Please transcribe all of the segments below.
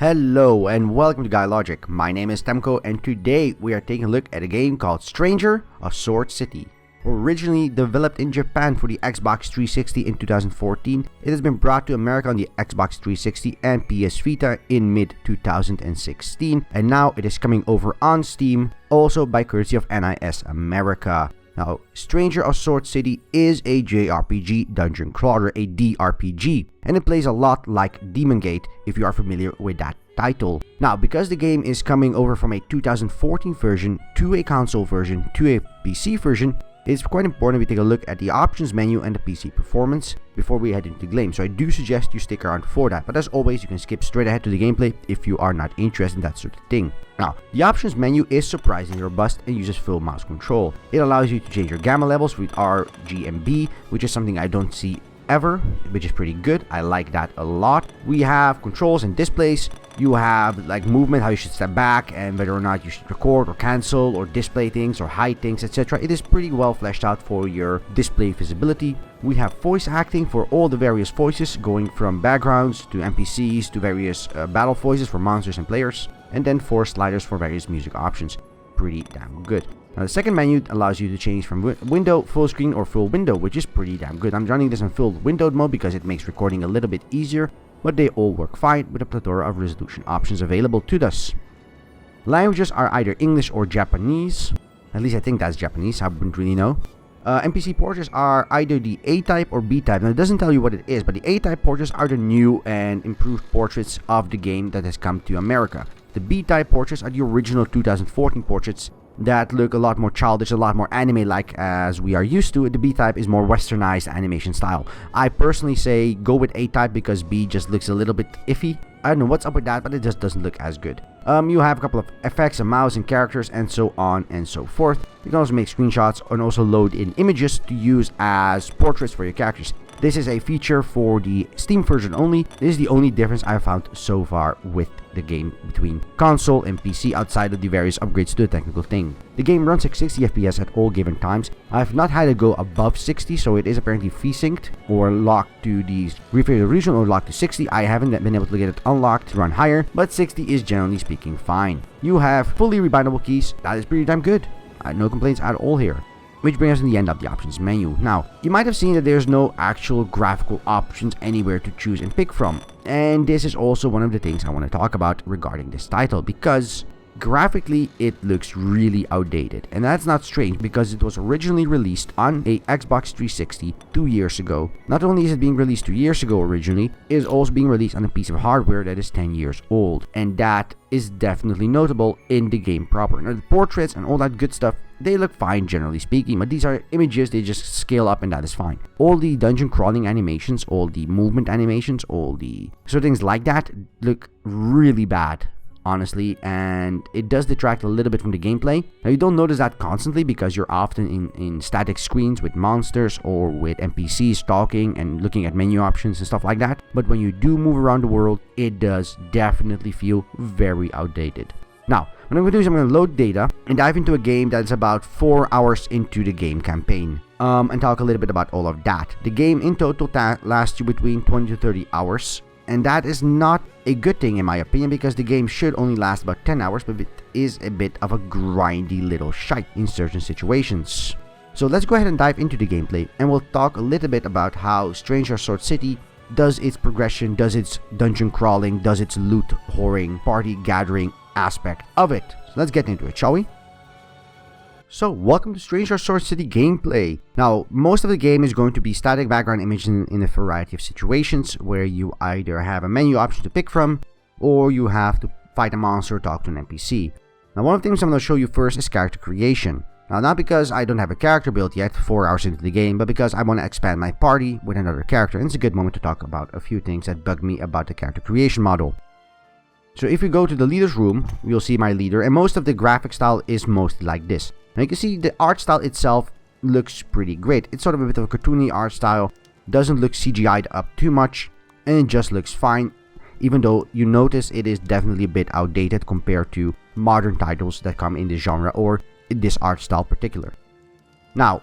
Hello and welcome to GuyLogic. My name is Temko and today we are taking a look at a game called Stranger of Sword City. Originally developed in Japan for the Xbox 360 in 2014, it has been brought to America on the Xbox 360 and PS Vita in mid-2016, and now it is coming over on Steam, also by courtesy of NIS Amercia. Now, Stranger of Sword City is a JRPG dungeon crawler, a DRPG, and it plays a lot like Demon Gate if you are familiar with that title. Now, because the game is coming over from a 2014 version to a console version to a PC version, it's quite important we take a look at the options menu and the PC performance before we head into the game, so I do suggest you stick around for that, but as always you can skip straight ahead to the gameplay if you are not interested in that sort of thing. Now, the options menu is surprisingly robust and uses full mouse control. It allows you to change your gamma levels with R, G, and B, which is something I don't see ever, which is pretty good. I like that a lot. We have controls and displays. You have like movement, how you should step back, and whether or not you should record or cancel or display things or hide things, etc. It is pretty well fleshed out for your display visibility. We have voice acting for all the various voices, going from backgrounds to NPCs to various battle voices for monsters and players, and then 4 sliders for various music options. Pretty damn good. Now, the second menu allows you to change from window, full screen, or full window, which is pretty damn good. I'm running this in full windowed mode because it makes recording a little bit easier, but they all work fine with a plethora of resolution options available to us. Languages are either English or Japanese. At least I think that's Japanese, I wouldn't really know. NPC portraits are either the A-type or B-type. Now, it doesn't tell you what it is, but the A-type portraits are the new and improved portraits of the game that has come to America. The B-type portraits are the original 2014 portraits that look a lot more childish, a lot more anime-like as we are used to. The B-type is more westernized animation style. I personally say go with A-type because B just looks a little bit iffy. I don't know what's up with that, but it just doesn't look as good. You have a couple of effects, a mouse and characters, and so on and so forth. You can also make screenshots and also load in images to use as portraits for your characters. This is a feature for the Steam version only. This is the only difference I've found so far with the game between console and PC outside of the various upgrades to the technical thing. The game runs at 60 FPS at all given times. I've not had it go above 60, so it is apparently V-synced or locked to the reframe region or locked to 60. I haven't been able to get it unlocked to run higher, but 60 is generally speaking fine. You have fully rebindable keys. That is pretty damn good. No complaints at all here. Which brings us to the end of the options menu. Now, you might have seen that there's no actual graphical options anywhere to choose and pick from. And this is also one of the things I want to talk about regarding this title, because graphically it looks really outdated. And that's not strange because it was originally released on a Xbox 360 2 years ago. Not only is it being released 2 years ago originally, it is also being released on a piece of hardware that is 10 years old. And that is definitely notable in the game proper. Now, the portraits and all that good stuff, they look fine generally speaking, but these are images, they just scale up and that is fine. All the dungeon crawling animations, all the movement animations, all the sort of things like that look really bad, honestly, and it does detract a little bit from the gameplay. Now, you don't notice that constantly because you're often in static screens with monsters or with NPCs talking and looking at menu options and stuff like that, but when you do move around the world, it does definitely feel very outdated. Now, what I'm going to do is I'm going to load data and dive into a game that's about 4 hours into the game campaign, and talk a little bit about all of that. The game in total lasts you between 20 to 30 hours, and that is not a good thing in my opinion because the game should only last about 10 hours, but it is a bit of a grindy little shite in certain situations. So let's go ahead and dive into the gameplay, and we'll talk a little bit about how Stranger of Sword City does its progression, does its dungeon crawling, does its loot whoring, party gathering aspect of it. So let's get into it, shall we? So, welcome to Stranger of Sword City gameplay. Now, most of the game is going to be static background images in a variety of situations where you either have a menu option to pick from or you have to fight a monster or talk to an NPC. Now, one of the things I'm going to show you first is character creation. Now, not because I don't have a character built yet 4 hours into the game, but because I want to expand my party with another character, and it's a good moment to talk about a few things that bug me about the character creation model. So if we go to the leader's room, you'll see my leader, and most of the graphic style is mostly like this. Now you can see the art style itself looks pretty great. It's sort of a bit of a cartoony art style, doesn't look CGI'd up too much, and it just looks fine, even though you notice it is definitely a bit outdated compared to modern titles that come in this genre or in this art style particular. Now,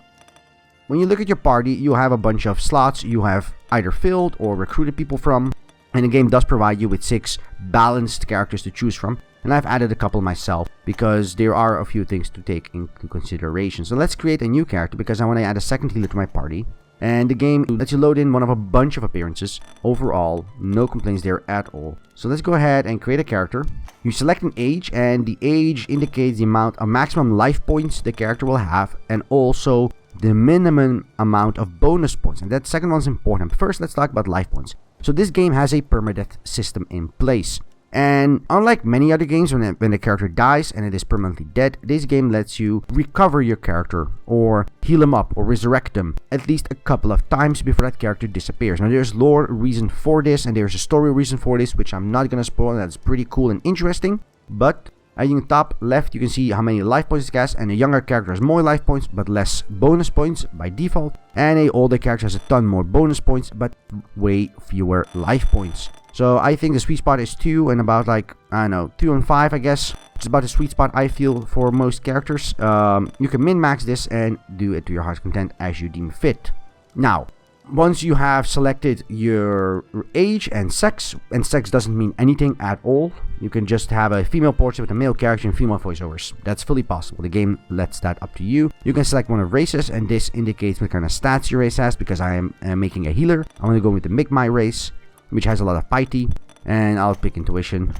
when you look at your party, you have a bunch of slots you have either filled or recruited people from. And the game does provide you with 6 balanced characters to choose from. And I've added a couple myself because there are a few things to take into consideration. So let's create a new character because I want to add a second healer to my party. And the game lets you load in one of a bunch of appearances. Overall, no complaints there at all. So let's go ahead and create a character. You select an age, and the age indicates the amount of maximum life points the character will have, and also the minimum amount of bonus points. And that second one's important. But first, let's talk about life points. So this game has a permadeath system in place. And unlike many other games, when the character dies and it is permanently dead, this game lets you recover your character or heal him up or resurrect them at least a couple of times before that character disappears. Now there's lore reason for this and there's a story reason for this, which I'm not gonna spoil. That's pretty cool and interesting. But in the top left, you can see how many life points it has, and a younger character has more life points but less bonus points by default, and a older character has a ton more bonus points but way fewer life points. So I think the sweet spot is 2 and about like, I don't know, 2 and 5 I guess. It's about the sweet spot I feel for most characters. You can min-max this and do it to your heart's content as you deem fit. Now, once you have selected your age and sex doesn't mean anything at all. You can just have a female portrait with a male character and female voiceovers. That's fully possible. The game lets that up to you. You can select one of races, and this indicates what kind of stats your race has. Because I am making a healer, I'm going to go with the Migmai race, which has a lot of piety, and I'll pick intuition.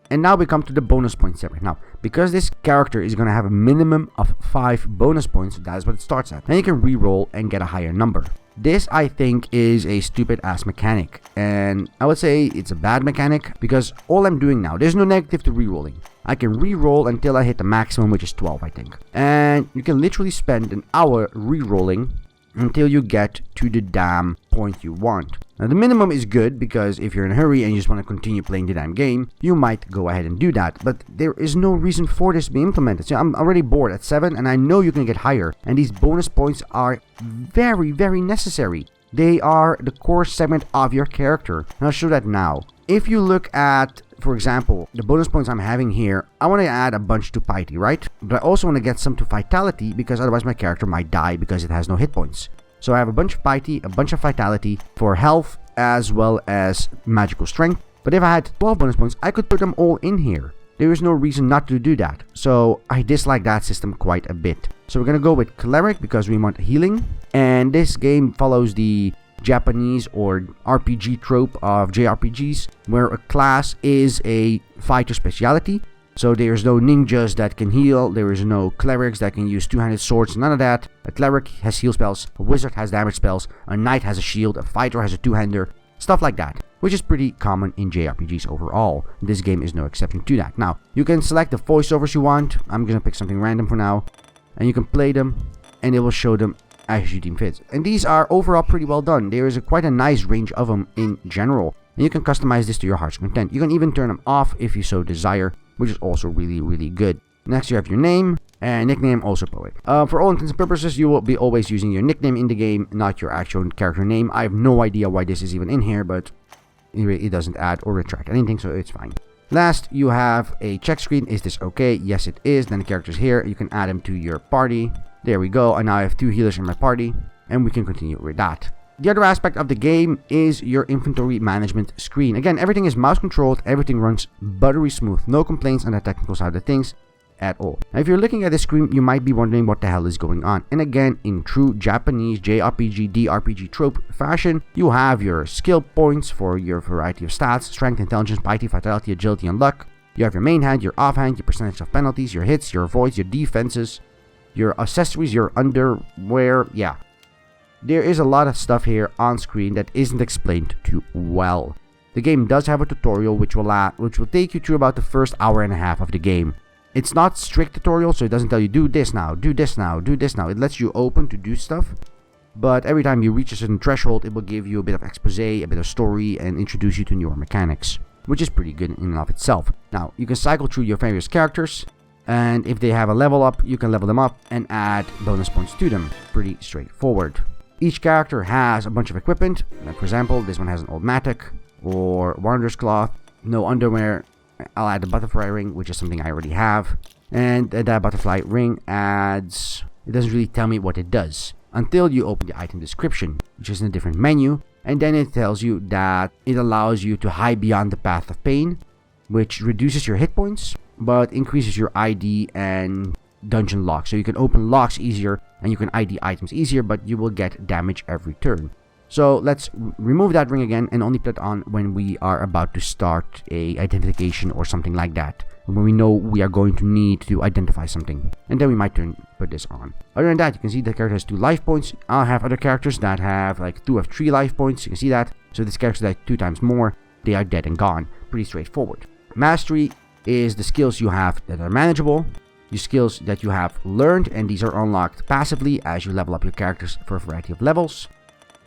And now we come to the bonus points separate. Now, because this character is going to have a minimum of 5 bonus points, that is what it starts at. Then you can re-roll and get a higher number. This, I think, is a stupid-ass mechanic. And I would say it's a bad mechanic because all I'm doing now, there's no negative to re-rolling. I can re-roll until I hit the maximum, which is 12, I think. And you can literally spend an hour re-rolling until you get to the damn point you want. Now the minimum is good because if you're in a hurry and you just want to continue playing the damn game, you might go ahead and do that. But there is no reason for this to be implemented. So I'm already bored at 7 and I know you can get higher. And these bonus points are very, very necessary. They are the core segment of your character. And I'll show that now. If you look at, for example, the bonus points I'm having here, I want to add a bunch to piety, right? But I also want to get some to vitality because otherwise my character might die because it has no hit points. So I have a bunch of piety, a bunch of vitality for health as well as magical strength. But if I had 12 bonus points, I could put them all in here. There is no reason not to do that. So I dislike that system quite a bit. So we're going to go with Cleric because we want healing. And this game follows the Japanese or RPG trope of JRPGs, where a class is a fighter speciality. So there's no ninjas that can heal, there is no clerics that can use two-handed swords, none of that. A cleric has heal spells, a wizard has damage spells, a knight has a shield, a fighter has a two-hander, stuff like that, which is pretty common in JRPGs overall. This game is no exception to that. Now, you can select the voiceovers you want. I'm gonna pick something random for now, and you can play them, and it will show them as you deem fit. And these are overall pretty well done. There is quite a nice range of them in general, and you can customize this to your heart's content. You can even turn them off if you so desire, which is also really, really good. Next, you have your name and nickname, also poet. For all intents and purposes, you will be always using your nickname in the game, not your actual character name. I have no idea why this is even in here, but it doesn't add or retract anything, so it's fine. Last, you have a check screen. Is this okay? Yes, it is. Then the character's here. You can add them to your party. There we go. And now I have 2 healers in my party, and we can continue with that. The other aspect of the game is your inventory management screen. Again, everything is mouse controlled, everything runs buttery smooth, no complaints on the technical side of things at all. Now, if you're looking at this screen, you might be wondering what the hell is going on. And again, in true Japanese JRPG, DRPG trope fashion, you have your skill points for your variety of stats: strength, intelligence, piety, vitality, agility, and luck. You have your main hand, your offhand, your percentage of penalties, your hits, your avoids, your defenses, your accessories, your underwear, yeah. There is a lot of stuff here on screen that isn't explained too well. The game does have a tutorial which will take you through about the first hour and a half of the game. It's not strict tutorial, so it doesn't tell you do this now, do this now, do this now. It lets you open to do stuff, but every time you reach a certain threshold, it will give you a bit of expose, a bit of story, and introduce you to newer mechanics, which is pretty good in and of itself. Now, you can cycle through your various characters, and if they have a level up, you can level them up and add bonus points to them. Pretty straightforward. Each character has a bunch of equipment. Like for example, this one has an old mattock or wanderer's cloth, no underwear. I'll add the butterfly ring, which is something I already have. And that butterfly ring adds... It doesn't really tell me what it does until you open the item description, which is in a different menu. And then it tells you that it allows you to hide beyond the path of pain, which reduces your hit points, but increases your ID and dungeon locks. So you can open locks easier and you can ID items easier, but you will get damage every turn. So let's remove that ring again and only put it on when we are about to start a identification or something like that. When we know we are going to need to identify something. And then we might put this on. Other than that, you can see the character has 2 life points. I'll have other characters that have like 2 of 3 life points. You can see that. So this character has 2 times more. They are dead and gone. Pretty straightforward. Mastery is the skills you have that are manageable. The skills that you have learned, and these are unlocked passively as you level up your characters for a variety of levels.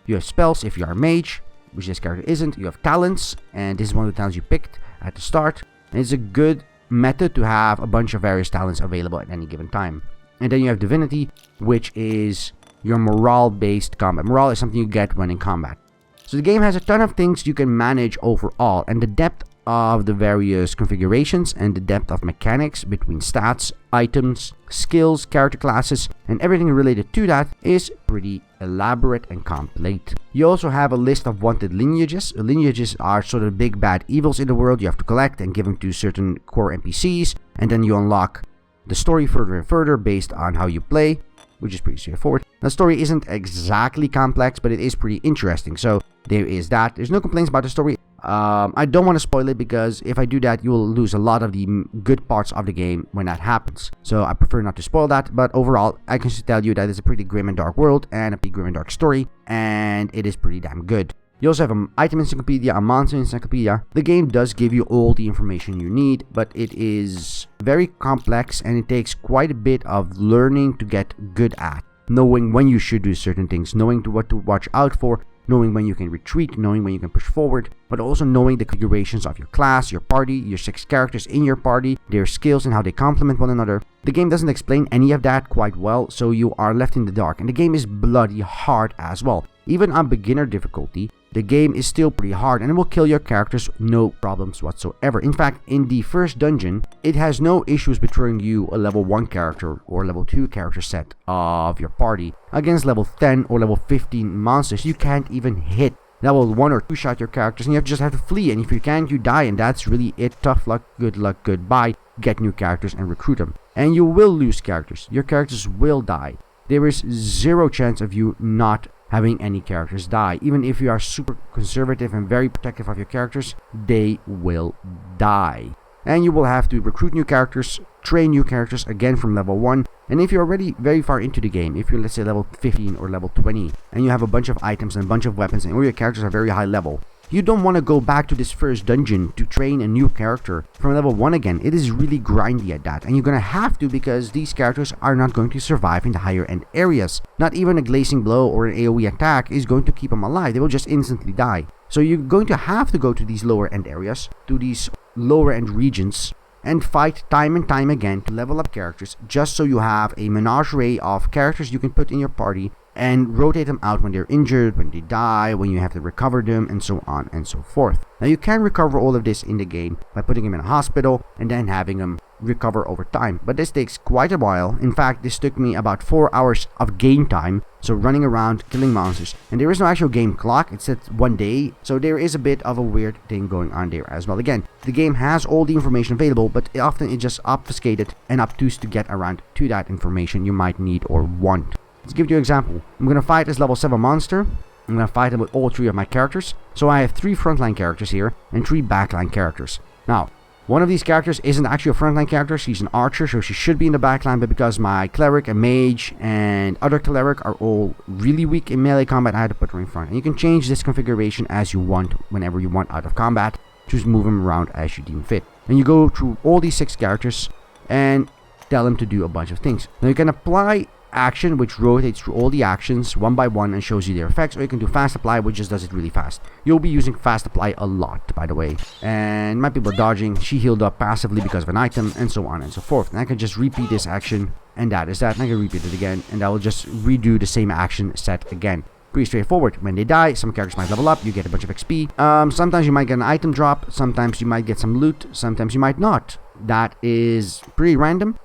You have spells if you are a mage, which this character isn't. You have talents, and this is one of the talents you picked at the start. And it's a good method to have a bunch of various talents available at any given time. And then you have divinity, which is your morale-based combat. Morale is something you get when in combat. So the game has a ton of things you can manage overall, and the depth of the various configurations and the depth of mechanics between stats, items, skills, character classes, and everything related to that is pretty elaborate and complete. You also have a list of wanted lineages. Lineages are sort of big bad evils in the world you have to collect and give them to certain core NPCs, and then you unlock the story further and further based on how you play, which is pretty straightforward. The story isn't exactly complex, but it is pretty interesting, so there is that. There's no complaints about the story. I don't want to spoil it because if I do that, you will lose a lot of the good parts of the game when that happens. So I prefer not to spoil that, but overall, I can just tell you that it's a pretty grim and dark world and a pretty grim and dark story, and it is pretty damn good. You also have an item encyclopedia, a monster encyclopedia. The game does give you all the information you need, but it is very complex and it takes quite a bit of learning to get good at. Knowing when you should do certain things, knowing what to watch out for, knowing when you can retreat, knowing when you can push forward, but also knowing the configurations of your class, your party, your 6 characters in your party, their skills and how they complement one another. The game doesn't explain any of that quite well, so you are left in the dark, and the game is bloody hard as well. Even on beginner difficulty, the game is still pretty hard and it will kill your characters no problems whatsoever. In fact, in the first dungeon, it has no issues with throwing you a level 1 character or level 2 character set of your party against level 10 or level 15 monsters you can't even hit. Level 1 or 2 shot your characters and you just have to flee, and if you can't, you die, and that's really it. Tough luck, goodbye. Get new characters and recruit them. And you will lose characters. Your characters will die. There is 0 chance of you not having any characters die. Even if you are super conservative and very protective of your characters, they will die. And you will have to recruit new characters, train new characters again from level 1. And if you're already very far into the game, if you're, let's say, level 15 or level 20, and you have a bunch of items and a bunch of weapons, and all your characters are very high level, you don't want to go back to this first dungeon to train a new character from level 1 again. It is really grindy at that, and you're going to have to, because these characters are not going to survive in the higher end areas. Not even a glazing blow or an AoE attack is going to keep them alive. They will just instantly die. So you're going to have to go to these lower end areas, to these lower end regions, and fight time and time again to level up characters, just so you have a menagerie of characters you can put in your party and rotate them out when they're injured, when they die, when you have to recover them, and so on and so forth. Now you can recover all of this in the game by putting them in a hospital and then having them recover over time, but this takes quite a while. In fact, this took me about 4 hours of game time, so running around killing monsters, and there is no actual game clock. It's at 1 day, so there is a bit of a weird thing going on there as well. Again, the game has all the information available, but often it's just obfuscated and obtuse to get around to that information you might need or want. Let's give you an example. I'm going to fight this level 7 monster. I'm going to fight him with all 3 of my characters. So I have 3 frontline characters here and 3 backline characters. Now, one of these characters isn't actually a frontline character. She's an archer, so she should be in the backline, but because my cleric and mage and other cleric are all really weak in melee combat, I had to put her in front. And you can change this configuration as you want whenever you want out of combat. Just move them around as you deem fit. And you go through all these 6 characters and tell them to do a bunch of things. Now you can apply action, which rotates through all the actions one by one and shows you their effects, or you can do fast apply, which just does it really fast. You'll be using fast apply a lot, by the way. And my people are dodging. She healed up passively because of an item, and so on and so forth. And I can just repeat this action, and that is that. And I can repeat it again, and I will just redo the same action set again. Pretty straightforward. When they die, some characters might level up, you get a bunch of XP. Sometimes you might get an item drop, sometimes you might get some loot, sometimes you might not. That is pretty random.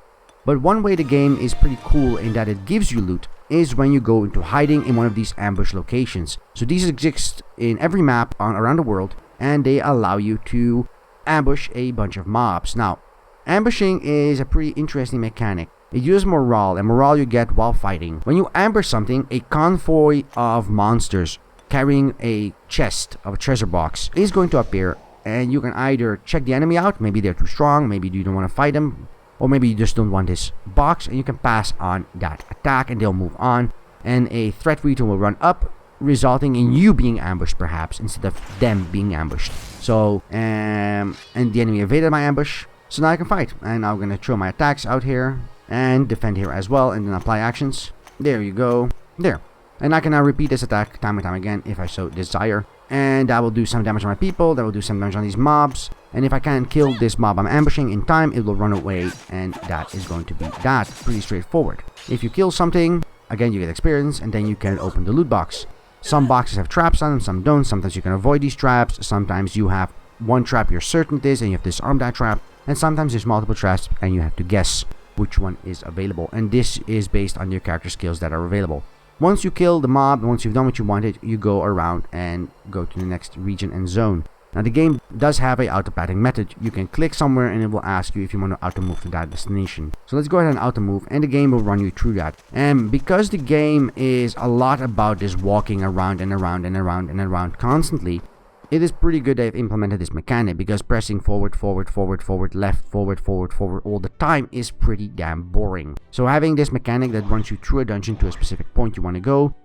But one way the game is pretty cool in that it gives you loot is when you go into hiding in one of these ambush locations. So these exist in every map around the world, and they allow you to ambush a bunch of mobs. Now, ambushing is a pretty interesting mechanic. It uses morale, and morale you get while fighting. When you ambush something, a convoy of monsters carrying a chest of a treasure box is going to appear, and you can either check the enemy out, maybe they're too strong, maybe you don't want to fight them, or maybe you just don't want this box, and you can pass on that attack and they'll move on, and a threat meter will run up, resulting in you being ambushed perhaps instead of them being ambushed. So and the enemy evaded my ambush, so now I can fight, and I'm gonna throw my attacks out here and defend here as well, and then apply actions. There you go, there. And I can now repeat this attack time and time again if I so desire, and that will do some damage on my people, that will do some damage on these mobs, and if I can't kill this mob I'm ambushing in time, it will run away, and that is going to be that. Pretty straightforward. If you kill something, again you get experience, and then you can open the loot box. Some boxes have traps on them, some don't. Sometimes you can avoid these traps, sometimes you have one trap you're certain it is and you have to disarm that trap, and sometimes there's multiple traps and you have to guess which one is available, and this is based on your character skills that are available. Once you kill the mob, once you've done what you wanted, you go around and go to the next region and zone. Now the game does have a auto-pathing method. You can click somewhere and it will ask you if you want to auto-move to that destination. So let's go ahead and auto-move, and the game will run you through that. And because the game is a lot about this walking around and around and around and around constantly, it is pretty good they've implemented this mechanic, because pressing forward, forward, forward, forward, left, forward, forward, forward all the time is pretty damn boring. So having this mechanic that runs you through a dungeon to a specific point you want to go,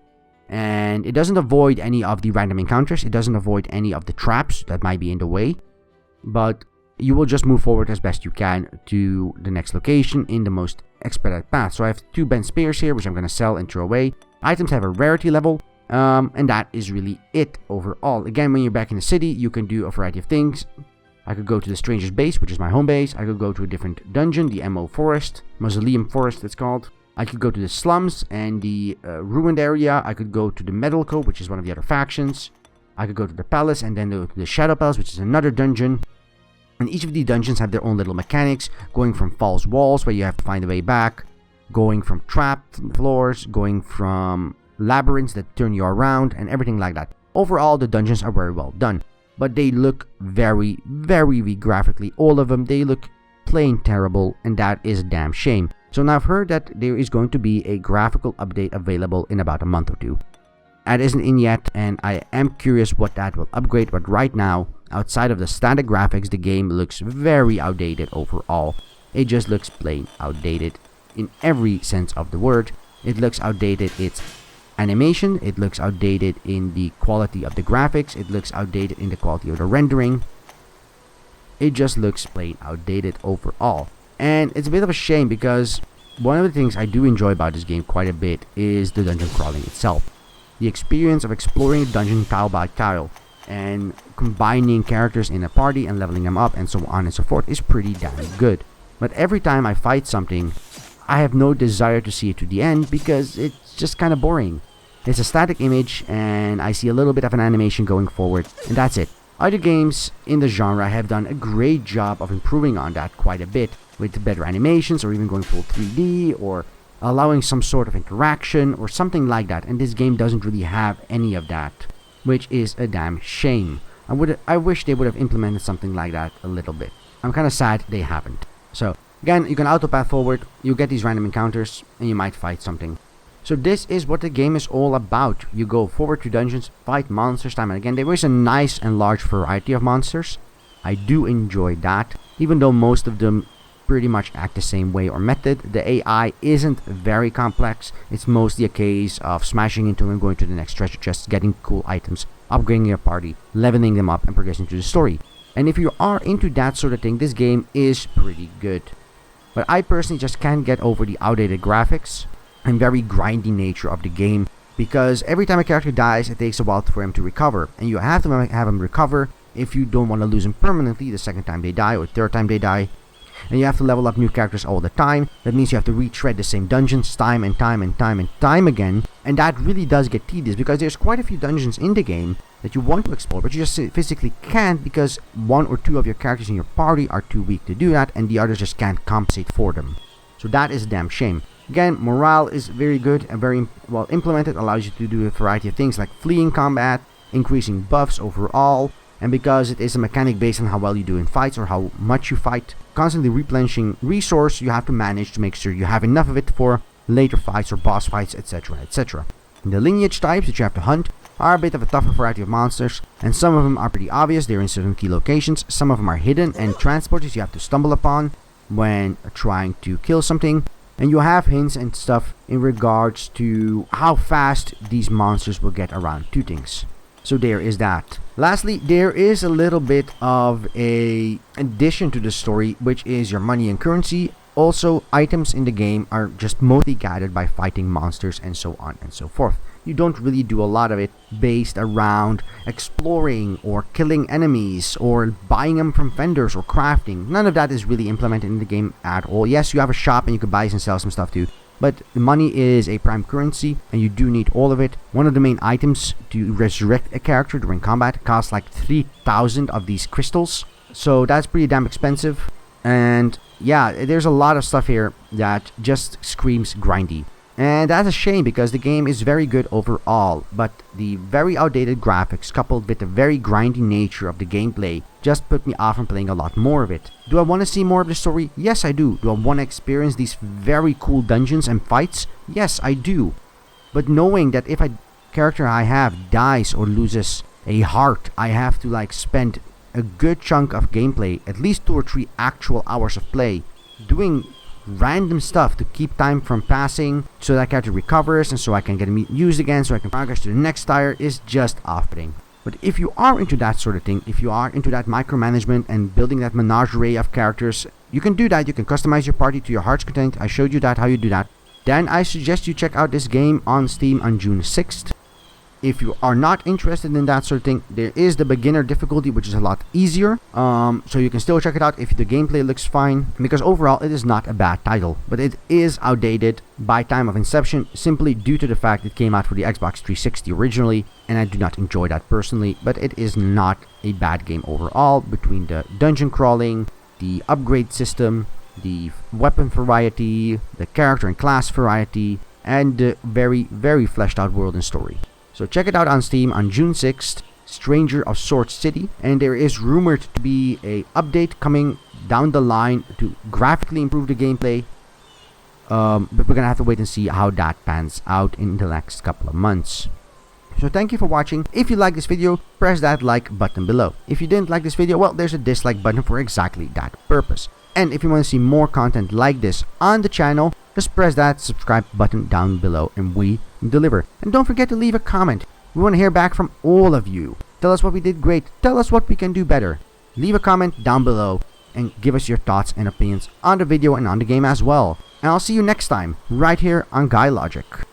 and it doesn't avoid any of the random encounters, it doesn't avoid any of the traps that might be in the way, but you will just move forward as best you can to the next location in the most expedited path. So I have 2 bent spears here, which I'm going to sell and throw away. Items have a rarity level, and that is really it overall. Again, when you're back in the city, you can do a variety of things. I could go to the Stranger's Base, which is my home base. I could go to a different dungeon, the Mausoleum Forest it's called. I could go to the slums and the ruined area. I could go to the Metal Cove, which is one of the other factions. I could go to the Palace and then go to the Shadow Palace, which is another dungeon. And each of the dungeons have their own little mechanics, going from false walls where you have to find a way back, going from trapped floors, going from labyrinths that turn you around, and everything like that. Overall, the dungeons are very well done, but they look very, very graphically. All of them, they look plain terrible, and that is a damn shame. So now I've heard that there is going to be a graphical update available in about a month or 2. That isn't in yet, and I am curious what that will upgrade, but right now, outside of the static graphics, the game looks very outdated overall. It just looks plain outdated in every sense of the word. It looks outdated, it's animation, it looks outdated in the quality of the graphics, it looks outdated in the quality of the rendering. It just looks plain outdated overall. And it's a bit of a shame, because one of the things I do enjoy about this game quite a bit is the dungeon crawling itself. The experience of exploring the dungeon tile by tile and combining characters in a party and leveling them up and so on and so forth is pretty damn good. But every time I fight something, I have no desire to see it to the end, because it's just kind of boring. It's a static image and I see a little bit of an animation going forward, and that's it. Other games in the genre have done a great job of improving on that quite a bit, with better animations or even going full 3D or allowing some sort of interaction or something like that, and this game doesn't really have any of that, which is a damn shame. I wish they would have implemented something like that a little bit. I'm kind of sad they haven't. So again, you can auto-path forward, you get these random encounters, and you might fight something. So this is what the game is all about. You go forward to dungeons, fight monsters time and again. There is a nice and large variety of monsters. I do enjoy that, even though most of them pretty much act the same way or method. The AI isn't very complex. It's mostly a case of smashing into them, going to the next treasure chest, getting cool items, upgrading your party, leveling them up, and progressing through the story. And if you are into that sort of thing, this game is pretty good. But I personally just can't get over the outdated graphics and very grindy nature of the game, because every time a character dies, it takes a while for him to recover, and you have to have him recover if you don't want to lose him permanently the second time they die or third time they die. And you have to level up new characters all the time. That means you have to retread the same dungeons time and time and time and time again, and that really does get tedious, because there's quite a few dungeons in the game that you want to explore, but you just physically can't, because 1 or 2 of your characters in your party are too weak to do that, and the others just can't compensate for them. So that is a damn shame. Again, morale is very good and very well implemented, allows you to do a variety of things like fleeing combat, increasing buffs overall, and because it is a mechanic based on how well you do in fights or how much you fight, constantly replenishing resource, you have to manage to make sure you have enough of it for later fights or boss fights, etc, etc. The lineage types that you have to hunt are a bit of a tougher variety of monsters, and some of them are pretty obvious, they're in certain key locations, some of them are hidden and transporters you have to stumble upon when trying to kill something, and you have hints and stuff in regards to how fast these monsters will get around to things. So there is that. Lastly, there is a little bit of a addition to the story, which is your money and currency. Also, items in the game are just mostly gathered by fighting monsters and so on and so forth. You don't really do a lot of it based around exploring or killing enemies or buying them from vendors or crafting. None of that is really implemented in the game at all. Yes, you have a shop and you can buy and sell some stuff too, but the money is a prime currency and you do need all of it. One of the main items to resurrect a character during combat costs like 3,000 of these crystals, so that's pretty damn expensive. And yeah, there's a lot of stuff here that just screams grindy. And that's a shame because the game is very good overall, but the very outdated graphics coupled with the very grindy nature of the gameplay just put me off from playing a lot more of it. Do I want to see more of the story? Yes, I do. Do I want to experience these very cool dungeons and fights? Yes, I do. But knowing that if a character I have dies or loses a heart, I have to like spend a good chunk of gameplay, at least 2 or 3 actual hours of play, doing random stuff to keep time from passing so that character recovers and so I can get him used again so I can progress to the next tier, is just off-putting. But if you are into that sort of thing, if you are into that micromanagement and building that menagerie of characters, you can do that. You can customize your party to your heart's content. I showed you that, how you do that. Then I suggest you check out this game on Steam on June 6th. If you are not interested in that sort of thing, there is the beginner difficulty, which is a lot easier. So you can still check it out if the gameplay looks fine, because overall it is not a bad title. But it is outdated by time of inception, simply due to the fact it came out for the Xbox 360 originally, and I do not enjoy that personally. But it is not a bad game overall, between the dungeon crawling, the upgrade system, the weapon variety, the character and class variety, and the very, very fleshed out world and story. So check it out on Steam on June 6th, Stranger of Sword City, and there is rumored to be a update coming down the line to graphically improve the gameplay, but we're gonna have to wait and see how that pans out in the next couple of months. So thank you for watching. If you like this video, press that like button below. If you didn't like this video, well, there's a dislike button for exactly that purpose. And if you want to see more content like this on the channel, just press that subscribe button down below and we deliver. And don't forget to leave a comment. We want to hear back from all of you. Tell us what we did great. Tell us what we can do better. Leave a comment down below and give us your thoughts and opinions on the video and on the game as well. And I'll see you next time right here on GuyLogic.